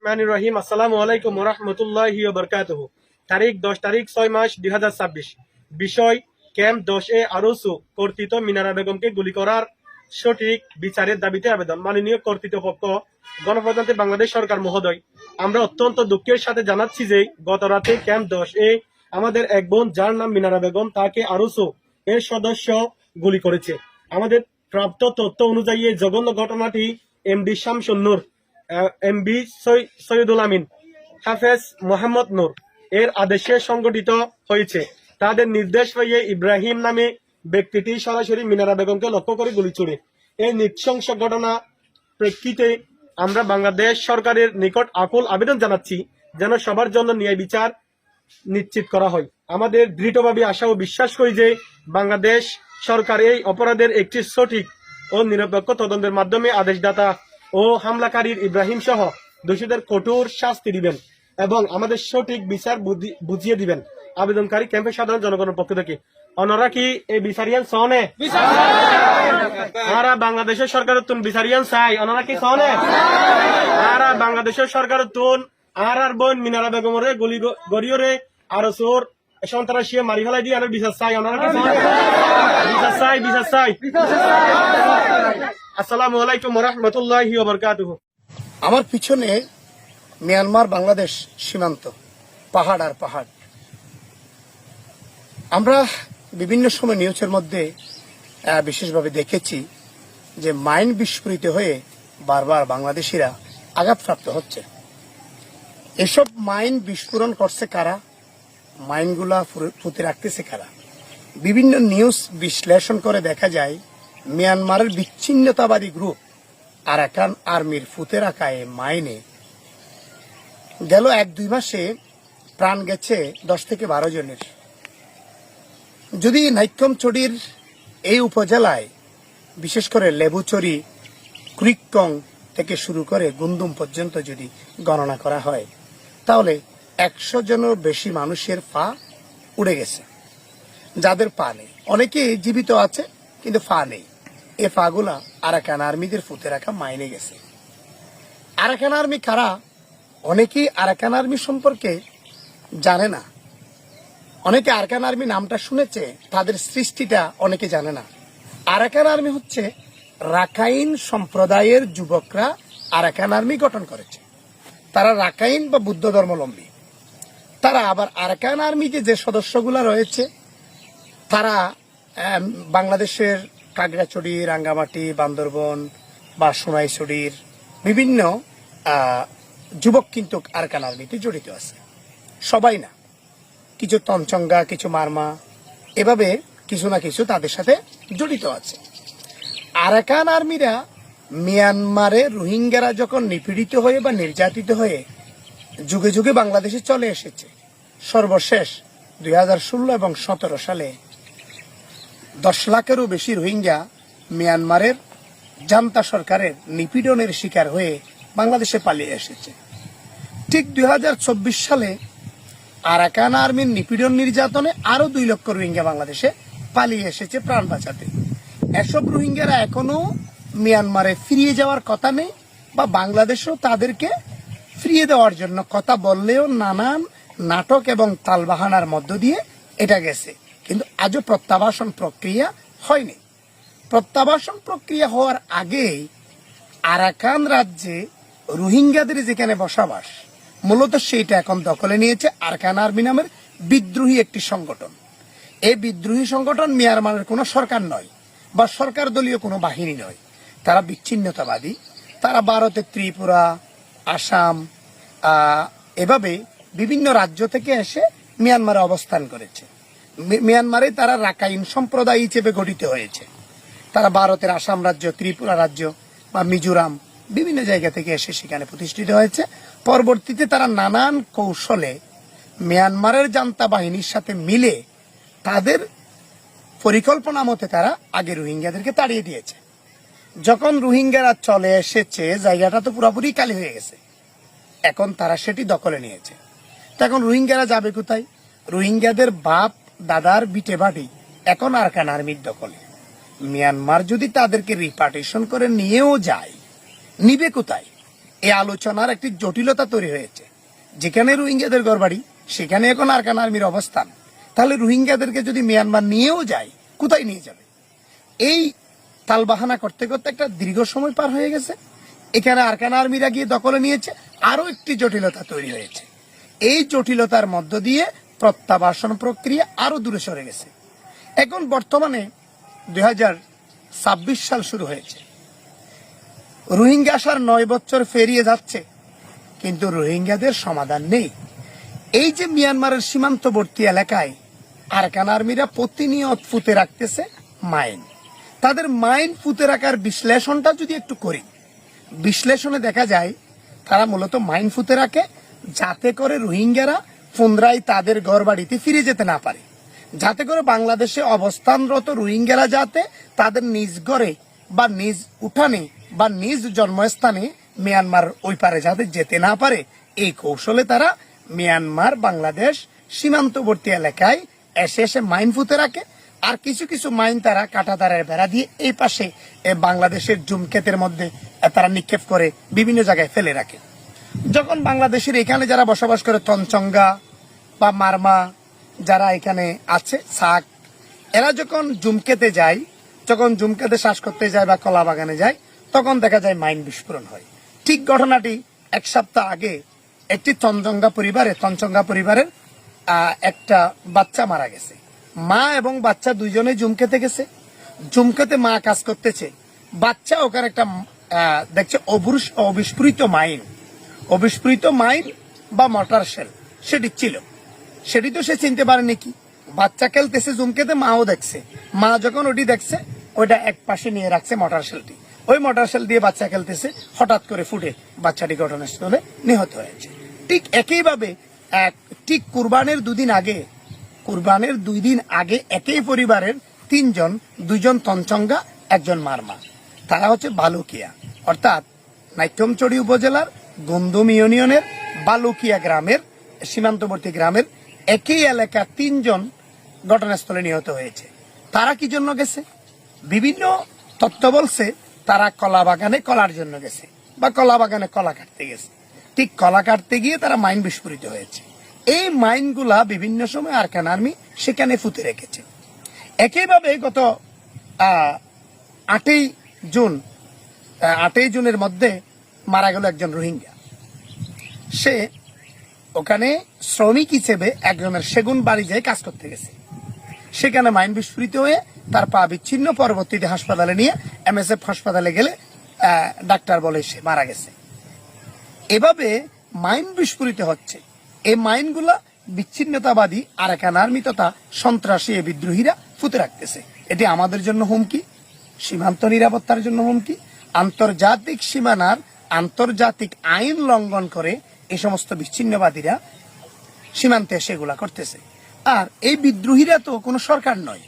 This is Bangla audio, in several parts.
রহমানির রহিম। আসসালামু আলাইকুম ওয়া রাহমাতুল্লাহি ওয়া বারাকাতুহু। তারিখ 10 তারিখ 6 মাস 2026। বিষয় ক্যাম্প 10 এ আরসু কর্তৃত মিনারা বেগমকে গুলি করার সঠিক বিচারের দাবিতে আবেদন। মাননীয় কর্তৃপক্ষ, গণপ্রজাতন্ত্রী বাংলাদেশ সরকার মহোদয়, আমরা অত্যন্ত দুঃখের সাথে জানাচ্ছি যে গত রাতে ক্যাম্প 10 এ আমাদের এক বোন, যার নাম মিনারা বেগম, তাকে আরসু এর সদস্য গুলি করেছে। আমাদের প্রাপ্ত তথ্য অনুযায়ী এই জঘন্য ঘটনাটি এমডি শামসুন নূর, এমবি সৈয়দুল আমিন, হাফেজ মোহাম্মদ নূর এর আদেশে সংগঠিত হয়েছে। তাদের নির্দেশ পেয়ে ইব্রাহিম নামে ব্যক্তিটি সরাসরি মিনারা বেগমকে লক্ষ্য করে গুলি ছুড়ে। এই নৃশংস ঘটনা প্রেক্ষিতে আমরা বাংলাদেশ সরকারের নিকট আকুল আবেদন জানাচ্ছি যেন সবার জন্য ন্যায় বিচার নিশ্চিত করা হয়। আমাদের দৃঢ়ভাবে আশা ও বিশ্বাস করি যে বাংলাদেশ সরকার এই অপরাধের একটি সঠিক ও নিরপেক্ষ তদন্তের মাধ্যমে আদেশদাতা ও হামলাকারীর ইব্রাহিম সহ দোষীদের কঠোর শাস্তি দিবেন এবং আমাদের সঠিক বিচার বুঝিয়ে দিবেন। আবেদনকারী ক্যাম্পের সাধারণ জনগণের পক্ষ থেকে। অনরা কি এই বিচারিয়ান সনে আরা বাংলাদেশের সরকারের তুন বিচারিয়ান চাই? অনরা কি সনে আরা বাংলাদেশের সরকারের তুন আর বোন মিনারা বেগমরে গুলি গড়িয়রে আরো চোর সন্ত্রাসী মারি ফেলাই দিয়ে আর বিচার চাই? অনরা কি বিচার চাই? বিচার চাই। আসসালামু আলাইকুম ওয়া রাহমাতুল্লাহি ওয়া বারাকাতুহু। আমার পিছনে মিয়ানমার বাংলাদেশ সীমান্ত, পাহাড় আর পাহাড়। আমরা বিভিন্ন সময় নিউজের মধ্যে বিশেষভাবে দেখেছি যে মাইন বিস্ফোরিত হয়ে বারবার বাংলাদেশিরা আঘাতপ্রাপ্ত হচ্ছে। এসব মাইন বিস্ফোরণ করছে কারা, মাইনগুলা পুঁতে রাখতেছে কারা? বিভিন্ন নিউজ বিশ্লেষণ করে দেখা যায় মিয়ানমারের বিচ্ছিন্নতাবাদী গ্রুপ আরাকান আর্মির ফুতে রাখা এই মাইনে গেল 1-2 মাসে প্রাণ গেছে 10 থেকে 12 জনের। যদি নাইক্ষ্যংছড়ির এই উপজেলায় বিশেষ করে লেবুচড়ি, ক্রিককং থেকে শুরু করে গুন্দুম পর্যন্ত যদি গণনা করা হয় তাহলে 100 জনের বেশি মানুষের পা উড়ে গেছে। যাদের পা নেই, অনেকে জীবিত আছে কিন্তু পা নেই। এ পাগুলা আরাকান আর্মিদের ফুতে রাখা মাইনে গেছে। আরাকান আর্মি কারা? অনেকেই আরাকান আর্মি সম্পর্কে জানে না। অনেকে আরাকান আর্মি নামটা শুনেছে, তাদের সৃষ্টিটা অনেকে জানে না। আরাকান আর্মি হচ্ছে রাখাইন সম্প্রদায়ের যুবকরা আরাকান আর্মি গঠন করেছে। তারা রাখাইন বা বুদ্ধ ধর্মাবলম্বী। তারা আবার আরাকান আর্মিতে যে সদস্যগুলা রয়েছে তারা বাংলাদেশের কাগড়াছড়ি, রাঙ্গামাটি, বান্দরবন বা সোনাইছড়ির বিভিন্ন যুবক কিন্তু আরাকান আর্মিতে জড়িত আছে। সবাই না, কিছু তঞ্চঙ্গা, কিছু মারমা, এভাবে কিছু না কিছু তাদের সাথে জড়িত আছে। আরাকান আর্মিরা মিয়ানমারে রোহিঙ্গারা যখন নিপীড়িত হয়ে বা নির্যাতিত হয়ে যুগে যুগে বাংলাদেশে চলে এসেছে, সর্বশেষ 2016 এবং 17 সালে 10 লাখেরও বেশি রোহিঙ্গা মিয়ানমারের জান্তা সরকারের নিপীড়নের শিকার হয়ে বাংলাদেশে পালিয়ে এসেছে। ঠিক 2024 সালে আরাকান আর্মির নিপীড়ন নির্যাতনে আরো 2 লক্ষ রোহিঙ্গা বাংলাদেশে পালিয়ে এসেছে প্রাণ বাঁচাতে। এসব রোহিঙ্গারা এখনো মিয়ানমারে ফিরিয়ে যাওয়ার কথা নেই বা বাংলাদেশও তাদেরকে ফিরিয়ে দেওয়ার জন্য কথা বললেও নানান নাটক এবং তালবাহানার মধ্য দিয়ে এটা গেছে, কিন্তু আজও প্রত্যাবাসন প্রক্রিয়া হয়নি। প্রত্যাবাসন প্রক্রিয়া হওয়ার আগেই আরাকান রাজ্যে রোহিঙ্গাদের যেখানে বসবাস, মূলত সেইটা এখন দখলে নিয়েছে আরাকান আর্মি নামের বিদ্রোহী একটি সংগঠন। এই বিদ্রোহী সংগঠন মিয়ানমারের কোনো সরকার নয় বা সরকার দলীয় কোনো বাহিনী নয়। তারা বিচ্ছিন্নতাবাদী। তারা ভারতের ত্রিপুরা, আসাম, এভাবে বিভিন্ন রাজ্য থেকে এসে মিয়ানমারে অবস্থান করেছে। মিয়ানমারে তারা রাখাইন সম্প্রদায় হিসেবে গঠিত হয়েছে। তারা ভারতের আসাম রাজ্য, ত্রিপুরা রাজ্য বা মিজোরাম বিভিন্ন জায়গা থেকে এসে সেখানে প্রতিষ্ঠিত হয়েছে। পরবর্তীতে তারা নানান কৌশলে মিয়ানমারের জান্তা বাহিনীর সাথে মিলে তাদের পরিকল্পনা মতে তারা আগে রোহিঙ্গাদেরকে তাড়িয়ে দিয়েছে। যখন রোহিঙ্গারা চলে এসেছে, জায়গাটা তো পুরোপুরি খালি হয়ে গেছে, এখন তারা সেটি দখলে নিয়েছে। তো এখন রোহিঙ্গারা যাবে কোথায়? রোহিঙ্গাদের বাপ দাদার বিটে বাড়ি এখন আরাকান আর্মির দখলে। মিয়ানমার যদি তাদেরকে রিপার্টিশন করে নিয়েও যায়, নিবে কোথায়? এই আলোচনার একটি জটিলতা তৈরি হয়েছে। যেখানে রোহিঙ্গাদের ঘরবাড়ি সেখানে এখন আরাকান আর্মির অবস্থান, তাহলে রোহিঙ্গাদেরকে যদি মিয়ানমার নিয়েও যায়, কোথায় নিয়ে যাবে? এই তালবাহানা করতে করতে একটা দীর্ঘ সময় পার হয়ে গেছে। এখানে আরাকান আর্মিরা গিয়ে দখলে নিয়েছে, আরো একটি জটিলতা তৈরি হয়েছে। এই জটিলতার মধ্য দিয়ে প্রত্যাবাসন প্রক্রিয়া আরো দূরে সরে গেছে। এখন বর্তমানে 2026 সাল শুরু হয়েছে, রোহিঙ্গা আসার 9 বছর পেরিয়ে যাচ্ছে, কিন্তু রোহিঙ্গাদের সমাধান নেই। এই যে মিয়ানমারের সীমান্তবর্তী এলাকায় আরাকান আর্মিরা প্রতিনিয়ত ফুতে রাখতেছে মাইন। তাদের মাইন ফুতে রাখার বিশ্লেষণটা যদি একটু করি, বিশ্লেষণে দেখা যায় তারা মূলত মাইন ফুতে রাখে যাতে করে রোহিঙ্গারা পুনরায় তাদের ঘর বাড়িতে ফিরে যেতে না পারে, যাতে করে বাংলাদেশে অবস্থানরত রোহিঙ্গারা যাতে তাদের নিজ ঘরে বা নিজ উঠানে বা নিজ জন্মস্থানে মিয়ানমার ওই পারে যাতে যেতে না পারে। এই কৌশলে তারা মিয়ানমার বাংলাদেশ সীমান্তবর্তী এলাকায় এসে এসে মাইন ফুতে রাখে। আর কিছু কিছু মাইন তারা কাঁটাতারের বেড়া দিয়ে এই পাশে বাংলাদেশের জুমক্ষেতের মধ্যে তারা নিক্ষেপ করে বিভিন্ন জায়গায় ফেলে রাখে। যখন বাংলাদেশের এখানে যারা বসবাস করে তঞ্চঙ্গা বা মারমা যারা এখানে আছে সাক, এরা যখন জুমকেতে যায়, যখন জুমকেতে শ্বাস করতে যায় বা কলা বাগানে যায়, তখন দেখা যায় মাইন বিস্ফোরণ হয়। ঠিক ঘটনাটি 1 সপ্তাহ আগে একটি তঞ্চঙ্গা পরিবারের একটা বাচ্চা মারা গেছে। মা এবং বাচ্চা দুইজনে জুমকেতে গেছে। জুমকেতে মা কাজ করতেছে, বাচ্চা ওখানে একটা দেখছে অবিস্ফোরিত মাইন বা মটার শেল সেটি ছিল। সেটি তো সে চিনতে পারেনি কি, বাচ্চা খেলতেছে জুমকেতে, মাও দেখছে। মা যখন ওটি দেখছে, ওইটা এক পাশে নিয়ে রাখছে মটার শেলটি। ওই মটার শেল দিয়ে বাচ্চা খেলতেছে, হঠাৎ করে ফুটে বাচ্চাটি ঘটনাস্থলে নিহত হয়েছে। ঠিক একইভাবে ঠিক কুরবানের 2 দিন আগে একই পরিবারের 3 জন, 2 জন তঞ্চঙ্গা, 1 জন মারমা। তারা হচ্ছে বালুকিয়া, অর্থাৎ নাইক্ষ্যংছড়ি উপজেলার গুন্দুম ইউনিয়নের বালুকিয়া গ্রামের সীমান্তবর্তী গ্রামের একই এলাকা 3 জন ঘটনাস্থলে নিহত হয়েছে। তারা কি জন্য গেছে? বিভিন্ন তথ্য বলছে তারা কলা বাগানে কলার জন্য গেছে বা কলা বাগানে কলা কাটতে গেছে। ঠিক কলা কাটতে গিয়ে তারা মাইন বিস্ফোরিত হয়েছে। এই মাইনগুলা বিভিন্ন সময় আরাকান আর্মি সেখানে ফুতে রেখেছে। একইভাবে গত 8ই জুনের মধ্যে মারা গেল একজন রোহিঙ্গা। সে ওখানে শ্রমিক হিসেবে একজনের সেগুন বাড়ি যেয়ে কাজ করতে গেছে। সেখানে মাইন বিস্ফোরিত হয়ে তার পা বিচ্ছিন্ন, পরবর্তীতে হাসপাতালে নিয়ে MSF হাসপাতালে গেলে ডাক্তার বলে সে মারা গেছে। এভাবে মাইন বিস্ফোরিত হচ্ছে। এই মাইনগুলা বিচ্ছিন্নতাবাদী আরাকান আর্মি তথা সন্ত্রাসী বিদ্রোহীরা ফুতে রাখতেছে। এটি আমাদের জন্য হুমকি, সীমান্ত নিরাপত্তার জন্য হুমকি। আন্তর্জাতিক সীমানার আন্তর্জাতিক আইন লঙ্ঘন করে এই সমস্ত বিচ্ছিন্নবাদীরা সীমান্তে সেগুলা করতেছে। আর এই বিদ্রোহীরা তো কোনো সরকার নয়,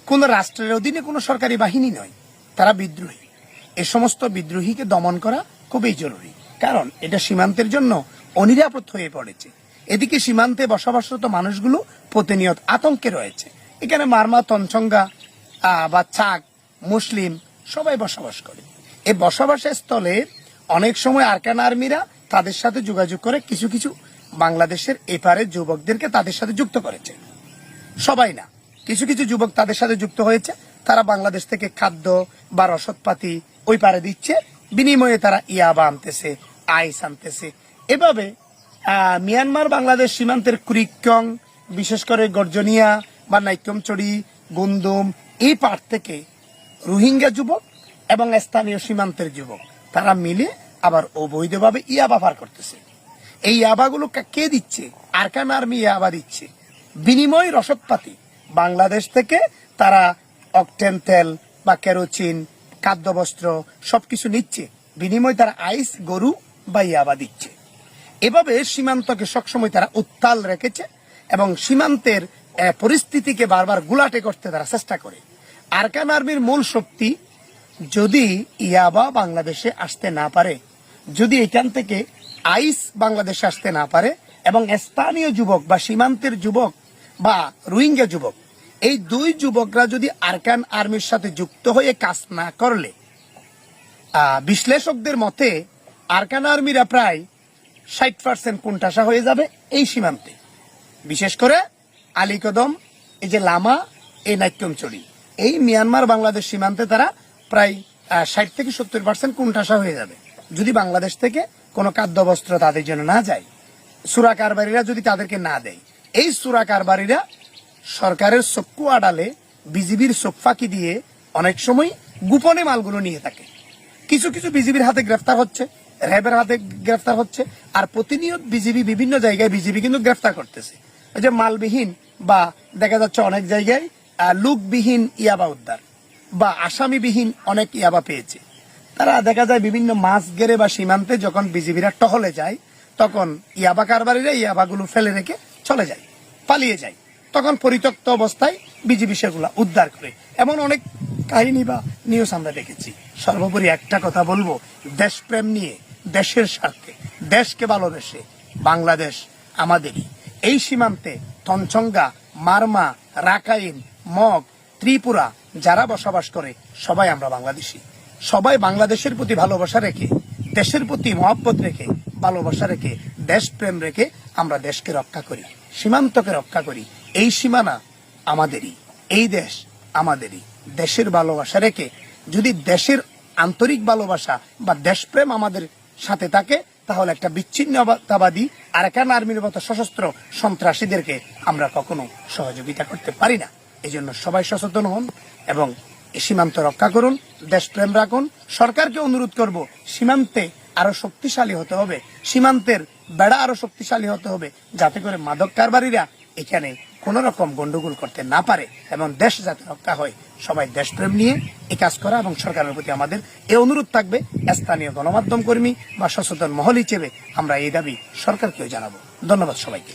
কোন রাষ্ট্রের অধীনে কোনো সরকারি বাহিনী নয়, তারা বিদ্রোহী। এই সমস্ত বিদ্রোহীকে দমন করা খুবই জরুরি, কারণ এটা সীমান্তের জন্য অনিরাপদ হয়ে পড়েছে। এদিকে সীমান্তে বসবাসরত মানুষগুলো প্রতিনিয়ত আতঙ্কে রয়েছে। এখানে মারমা, তঞ্চঙ্গা বা চাক, মুসলিম সবাই বসবাস করে। এই বসবাসের স্থলে অনেক সময় আরাকান আর্মিরা তাদের সাথে যোগাযোগ করে কিছু কিছু বাংলাদেশের এপারের যুবকদেরকে তাদের সাথে যুক্ত করেছে। সবাই না, কিছু কিছু যুবক তাদের সাথে যুক্ত হয়েছে। তারা বাংলাদেশ থেকে খাদ্য বা রসদপাতি ওই পারে দিচ্ছে, বিনিময়ে তারা ইয়াবা আনতেছে, আইস আনতেছে। এভাবে মিয়ানমার বাংলাদেশ সীমান্তের কুরিক্যং, বিশেষ করে গর্জনিয়া বা নাইক্ষ্যংছড়ি, গুন্দুম এই পার থেকে রোহিঙ্গা যুবক এবং স্থানীয় সীমান্তের যুবক তারা মিলে আবার অবৈধভাবে ইয়াবা পার করতেছে। এই ইয়াবাগুলো কে দিচ্ছে? আরাকান আর্মি ইয়াবা দিচ্ছে। বিনিময় রসদপাতি বাংলাদেশ থেকে তারা অকটেন তেল বা কেরোচিন, খাদ্যবস্ত্র সবকিছু নিচ্ছে, বিনিময় তারা আইস, গরু বা ইয়াবা দিচ্ছে। এভাবে সীমান্তকে সবসময় তারা উত্তাল রেখেছে এবং সীমান্তের পরিস্থিতিকে বারবার গুলাটে করতে তারা চেষ্টা করে। আরাকান আর্মির মূল শক্তি, যদি ইয়াবা বাংলাদেশে আসতে না পারে, যদি এখান থেকে আইস বাংলাদেশে আসতে না পারে এবং স্থানীয় যুবক বা সীমান্তের যুবক বা রোহিঙ্গা যুবক, এই 2 যুবকরা যদি আরাকান আর্মির সাথে যুক্ত হয়ে কাজ না করলে, বিশ্লেষকদের মতে আরকান আর্মিরা প্রায় 60% কোণঠাসা হয়ে যাবে এই সীমান্তে, বিশেষ করে আলীকদম, এই যে লামা, এই নাট্যমচড়ি, এই মিয়ানমার বাংলাদেশ সীমান্তে তারা প্রায় 60 থেকে 70% কোণঠাসা হয়ে যাবে যদি বাংলাদেশ থেকে কোনো খাদ্যবস্ত্র তাদের জন্য না যায়, সুরা কারবারিরা যদি তাদেরকে না দেয়। এই সুরা কারবারিরা সরকারের চক্ষু আড়ালে বিজিবির চোখ ফাঁকি দিয়ে অনেক সময় গোপনে মালগুলো নিয়ে থাকে। কিছু কিছু বিজিবির হাতে গ্রেফতার হচ্ছে, র্যাবের হাতে গ্রেফতার হচ্ছে, আর প্রতিনিয়ত বিজিবি বিভিন্ন জায়গায় বিজিবি কিন্তু গ্রেফতার করতেছে। ওই যে মালবিহীন বা দেখা যাচ্ছে অনেক জায়গায় লোকবিহীন ইয়াবা উদ্ধার বা আসামিবিহীন অনেক ইয়াবা পেয়েছে। তারা দেখা যায় বিভিন্ন মাছ গেরে বা সীমান্তে যখন বিজিবিরা টহলে যায় তখন ইয়াবা কারবারিরা ইয়াবাগুলো ফেলে রেখে চলে যায়, পালিয়ে যায়। তখন পরিত্যক্ত অবস্থায় বিজিবি সেগুলা উদ্ধার করে, এমন অনেক কাহিনী বা নিউজ আমরা দেখেছি। সর্বোপরি একটা কথা বলবো, দেশপ্রেম নিয়ে, দেশের স্বার্থে, দেশকে ভালোবেসে বাংলাদেশ আমাদেরই। এই সীমান্তে তঞ্চঙ্গা, মারমা, রাখাইন, মগ, ত্রিপুরা যারা বসবাস করে সবাই আমরা বাংলাদেশি। সবাই বাংলাদেশের প্রতি ভালোবাসা রেখে, দেশের প্রতি মহব্বত রেখে, ভালোবাসা রেখে, দেশপ্রেম রেখে আমরা দেশকে রক্ষা করি, সীমান্তকে রক্ষা করি। এই সীমানা আমাদেরই, এই দেশ আমাদেরই। দেশের ভালোবাসা রেখে যদি দেশের আন্তরিক ভালোবাসা বা দেশপ্রেম আমাদের সাথে থাকে তাহলে একটা বিচ্ছিন্নতাবাদী আরাকান আর্মির মতো সশস্ত্র সন্ত্রাসীদেরকে আমরা কখনো সহযোগিতা করতে পারি না। এই জন্য সবাই সচেতন হন এবং সীমান্ত রক্ষা করুন, দেশপ্রেম রাখুন। সরকারকে অনুরোধ করব, সীমান্তে আরো শক্তিশালী হতে হবে, সীমান্তের বেড়া আরো শক্তিশালী হতে হবে, যাতে করে মাদক কারবারিরা এখানে কোন রকম গন্ডগোল করতে না পারে এবং দেশ যাতে রক্ষা হয়। সবাই দেশপ্রেম নিয়ে এই কাজ করা এবং সরকারের প্রতি আমাদের এই অনুরোধ থাকবে। স্থানীয় গণমাধ্যম কর্মী বা সচেতন মহল হিসেবে আমরা এই দাবি সরকারকেও জানাবো। ধন্যবাদ সবাইকে।